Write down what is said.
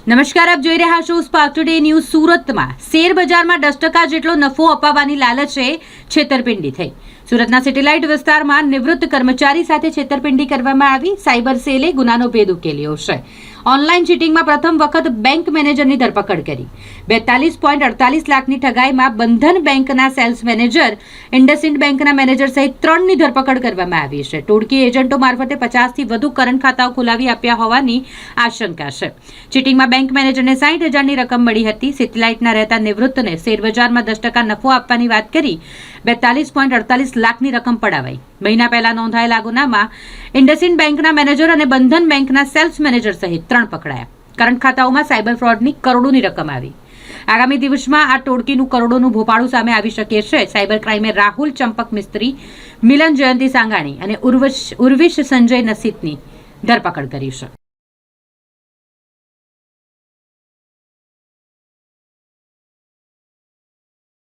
નમસ્કાર, આપ જોઈ રહ્યા છો સ્પાર્ક ટુડે ન્યૂઝ. સુરતમાં શેર બજારમાં 10% જેટલો નફો અપાવવાની લાલચે છેતરપિંડી થઈ. સુરતના સેટેલાઇટ વિસ્તારમાં નિવૃત્ત કર્મચારી સાથે છેતરપિંડી કરવામાં આવી. સાયબર સેલે ગુનાનો ભેદ ઉકેલ્યો છે. ઓનલાઈન ચીટિંગમાં પ્રથમ વખત બેંક મેનેજરની ધરપકડ કરી. 42.48 લાખની ઠગાઈમાં બંધન બેંકના સેલ્સ મેનેજર, ઇન્ડસઇન્ડ બેંકના મેનેજર સહિત 3ની ધરપકડ કરવામાં આવી છે. ટોળકી એજન્ટો મારફતે 50થી વધુ કરંટ ખાતાઓ ખોલાવી આપ્યા હોવાની આશંકા છે. ચીટિંગમાં બેંક મેનેજરને 60,000ની રકમ મળી હતી. સેટેલાઇટના રહેતા નિવૃત્તને શેરબજારમાં 10% નફો આપવાની વાત કરી 42.48 લાખની રકમ પડાવાઈ. મહિના પહેલા નોંધાયેલા ગુનામાં ઇન્ડસઇન્ડ બેંકના મેનેજર અને બંધન બેંકના સેલ્સ મેનેજર સહિત 3 પકડાયા. કરંટ ખાતાઓમાં સાયબર ફ્રોડની કરોડોની રકમ આવી. આગામી દિવસમાં આ ટોળકીનું કરોડોનું ભોપાળું સામે આવી શકે છે. સાયબર ક્રાઇમે રાહુલ ચંપક મિસ્ત્રી, મિલન જયંતિ સાંગાણી અને ઉર્વિશ સંજય નસીતની ધરપકડ કરી છે.